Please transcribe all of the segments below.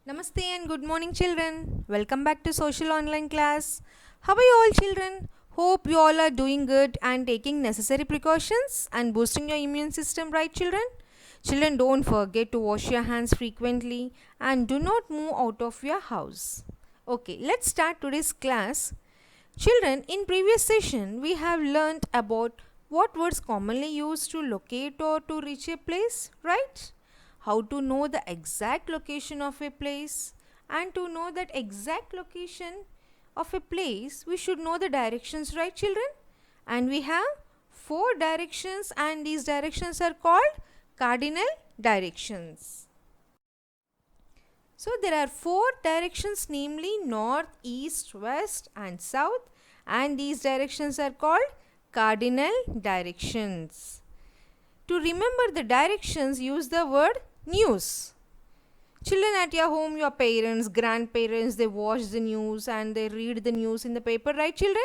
Namaste and good morning, children. Welcome back to Social Online Class. How are you all, children? Hope you all are doing good and taking necessary precautions and boosting your immune system, right, children? Children, don't forget to wash your hands frequently and do not move out of your house. Okay, let's start today's class. Children, in previous session, we have learnt about what words commonly used to locate or to reach a place, right? How to know the exact location of a place, and to know that exact location of a place we should know the directions, right, children? And we have four directions, and these directions are called cardinal directions. So there are four directions, namely north, east, west and south, and these directions are called cardinal directions. To remember the directions, use the word news. Children, at your home, your parents, grandparents, they watch the news and they read the news in the paper, right, children?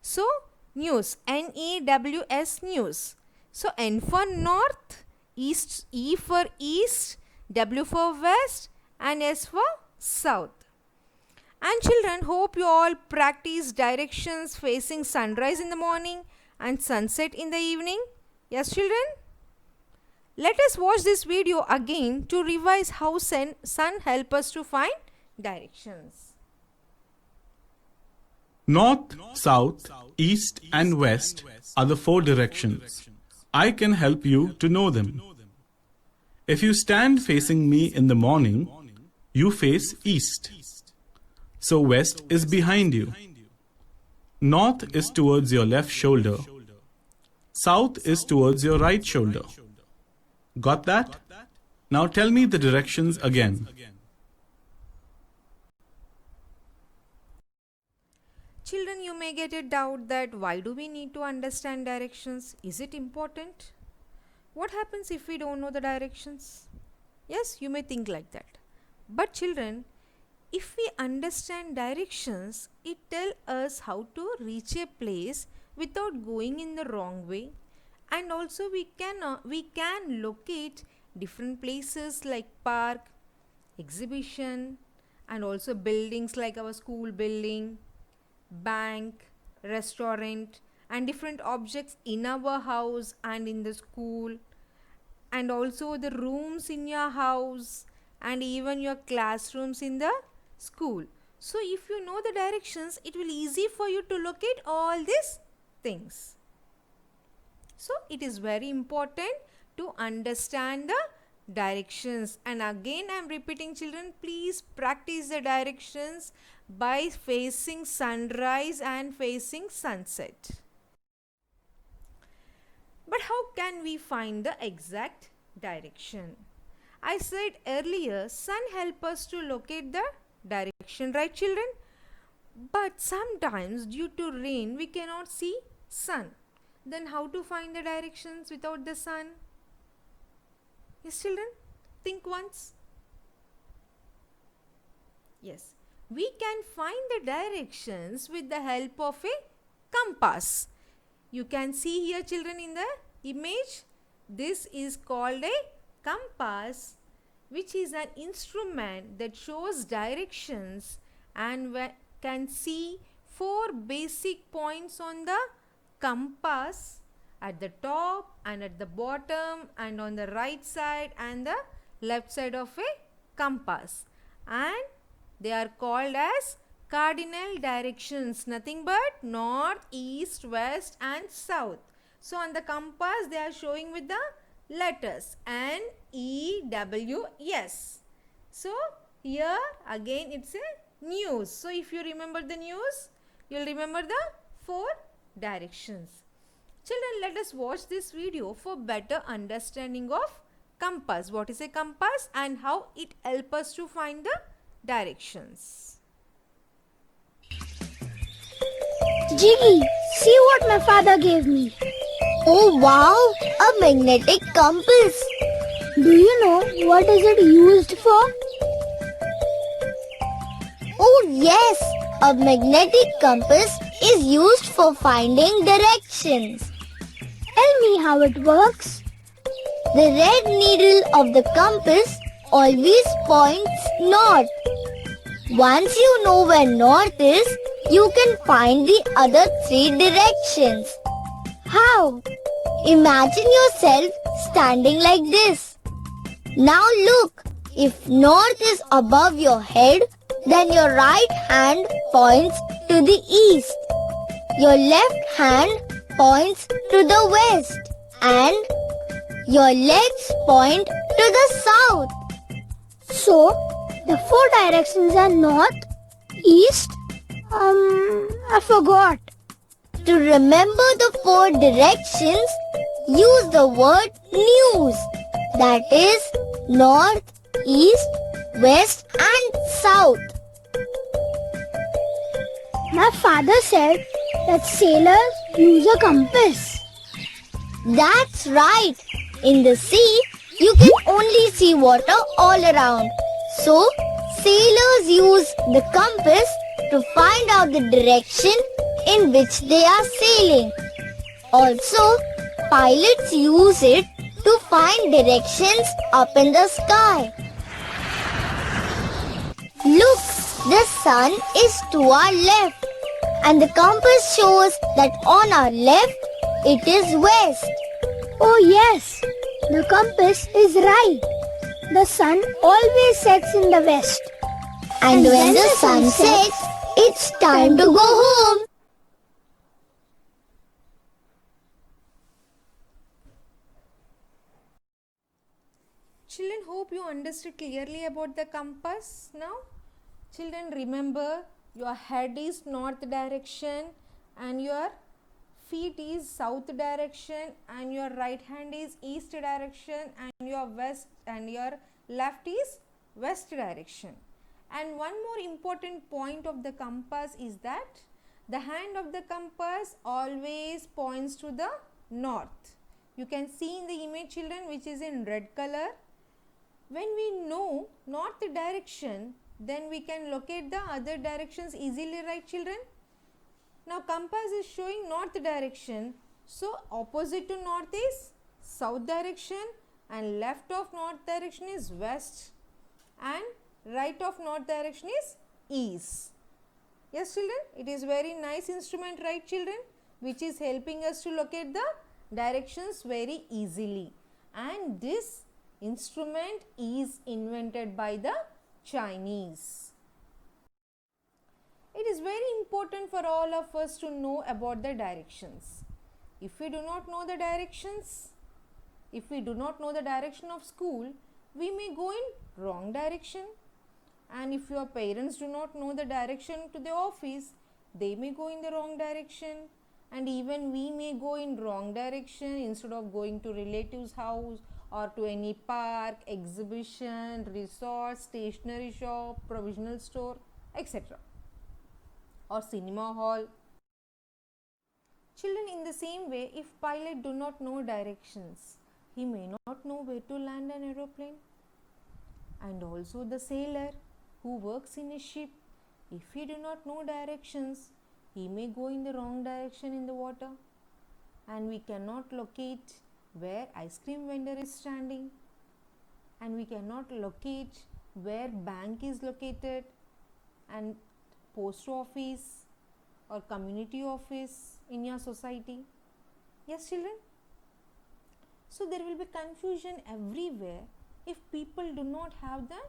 So, news, N-E-W-S, news. So, N for north, east, E for east, W for west and S for south. And children, hope you all practice directions facing sunrise in the morning and sunset in the evening. Yes, children? Let us watch this video again to revise how sun help us to find directions. North, south, east and west are the four directions. I can help you to know them. If you stand facing me in the morning, you face east. So west is behind you. North is towards your left shoulder. South is towards your right shoulder. Got that? Now tell me the directions again. Children, you may get a doubt that why do we need to understand directions? Is it important? What happens if we don't know the directions? Yes, you may think like that. But children, if we understand directions, it tells us how to reach a place without going in the wrong way. And also we can locate different places like park, exhibition and also buildings like our school building, bank, restaurant and different objects in our house and in the school, and also the rooms in your house and even your classrooms in the school. So if you know the directions, it will be easy for you to locate all these things. So it is very important to understand the directions. And again I am repeating, children, please practice the directions by facing sunrise and facing sunset. But how can we find the exact direction? I said earlier, sun help us to locate the direction, right, children? But sometimes due to rain we cannot see sun. Then how to find the directions without the sun? Yes, children, think once. Yes, we can find the directions with the help of a compass. You can see here, children, in the image, this is called a compass, which is an instrument that shows directions, and we can see four basic points on the compass at the top and at the bottom and on the right side and the left side of a compass, and they are called as cardinal directions, nothing but north, east, west and south. So on the compass they are showing with the letters N, E, W, S. So here again it's a news. So if you remember the news, you will remember the four directions. Children, let us watch this video for better understanding of compass. What is a compass and how it helps us to find the directions. Jiggy, see what my father gave me. Oh wow, a magnetic compass. Do you know what is it used for? Oh yes, a magnetic compass is used for finding directions. Tell me how it works. The red needle of the compass always points north. Once you know where north is, you can find the other three directions. How? Imagine yourself standing like this. Now look, if north is above your head, then your right hand points to the east. Your left hand points to the west. And your legs point to the south. So, the four directions are north, east, I forgot. To remember the four directions, use the word news. That is north, east, west and south. My father said that sailors use a compass. That's right. In the sea, you can only see water all around. So, sailors use the compass to find out the direction in which they are sailing. Also, pilots use it to find directions up in the sky. Look, the sun is to our left, and the compass shows that on our left it is west. Oh yes, the compass is right. The sun always sets in the west. And when the sun sets, it's time to go home. Children, hope you understood clearly about the compass now. Children, remember your head is north direction and your feet is south direction and your right hand is east direction and your left is west direction. And one more important point of the compass is that the hand of the compass always points to the north. You can see in the image, children, which is in red color. When we know north direction, then we can locate the other directions easily, right children? Now compass is showing north direction, so opposite to north is south direction and left of north direction is west and right of north direction is east. Yes children, it is very nice instrument, right children, which is helping us to locate the directions very easily. And this instrument is invented by the Chinese. It is very important for all of us to know about the directions. If we do not know the directions, if we do not know the direction of school, we may go in wrong direction. And if your parents do not know the direction to the office, they may go in the wrong direction. And even we may go in wrong direction instead of going to relatives' house or to any park, exhibition, resort, stationery shop, provisional store, etc. or cinema hall. Children, in the same way, if pilot do not know directions, he may not know where to land an aeroplane. And also the sailor who works in a ship, if he do not know directions, he may go in the wrong direction in the water. And we cannot locate where ice cream vendor is standing. And we cannot locate where bank is located and post office or community office in your society. Yes children? So there will be confusion everywhere if people do not have the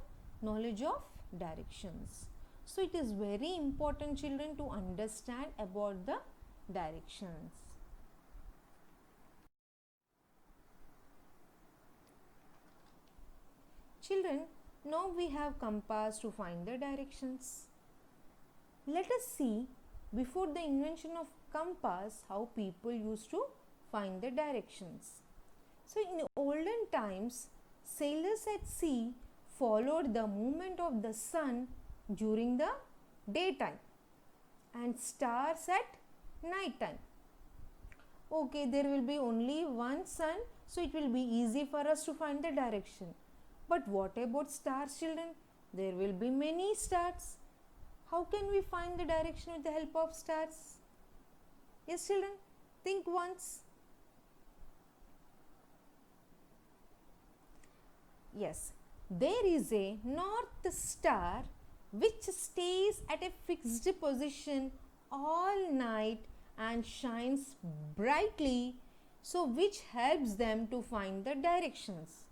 knowledge of directions. So it is very important, children, to understand about the directions. Children, now we have compass to find the directions. Let us see, before the invention of compass, how people used to find the directions. So in olden times, sailors at sea followed the movement of the sun during the daytime and stars at night time. Okay, there will be only one sun, so it will be easy for us to find the direction. But what about stars, children? There will be many stars. How can we find the direction with the help of stars? Yes, children, think once. Yes, there is a north star which stays at a fixed position all night and shines brightly, so which helps them to find the directions.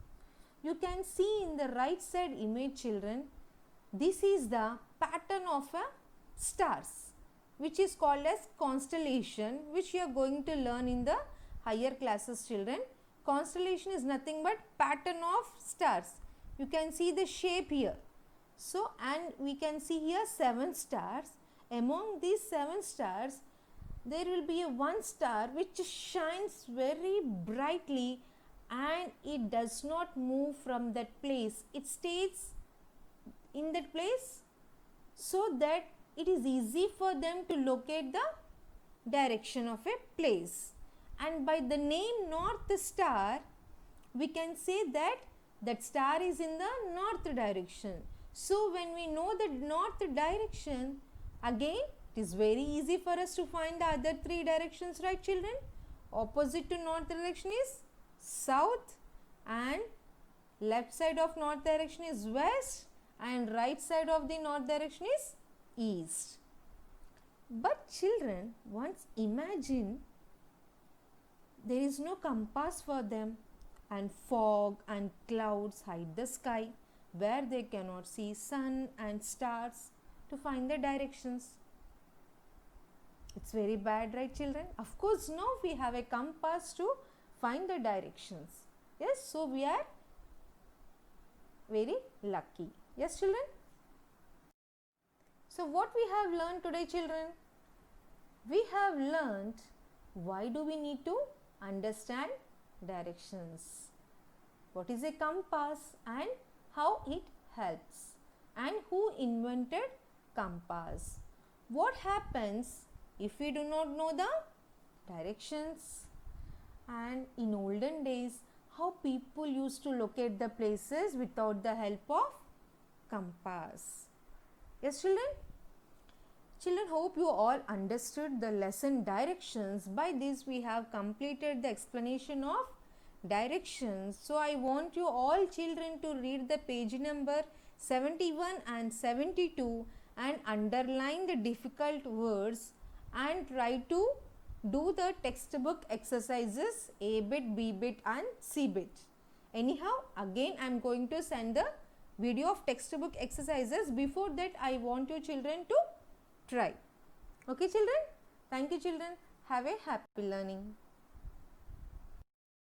You can see in the right side image, children, this is the pattern of a stars, which is called as constellation, which you are going to learn in the higher classes, children. Constellation is nothing but pattern of stars. You can see the shape here. So, and we can see here 7 stars. Among these 7 stars, there will be a one star which shines very brightly and it does not move from that place. It stays in that place so that it is easy for them to locate the direction of a place. And by the name North Star, we can say that that star is in the north direction. So when we know the north direction, again it is very easy for us to find the other 3 directions, right children? Opposite to north direction is south, and left side of north direction is west, and right side of the north direction is east. But children, once imagine there is no compass for them, and fog and clouds hide the sky where they cannot see sun and stars to find the directions. It's very bad, right children? Of course, now we have a compass to find the directions. Yes, so we are very lucky. Yes children? So what we have learned today, children? We have learned why do we need to understand directions, what is a compass and how it helps, and who invented compass. What happens if we do not know the directions, and in olden days how people used to locate the places without the help of compass. Yes children? Children, hope you all understood the lesson directions. By this we have completed the explanation of directions. So I want you all children to read the page number 71 and 72 and underline the difficult words and try to do the textbook exercises A bit, B bit and C bit. Anyhow, again I am going to send the video of textbook exercises. Before that, I want you children to try. Okay children? Thank you children. Have a happy learning.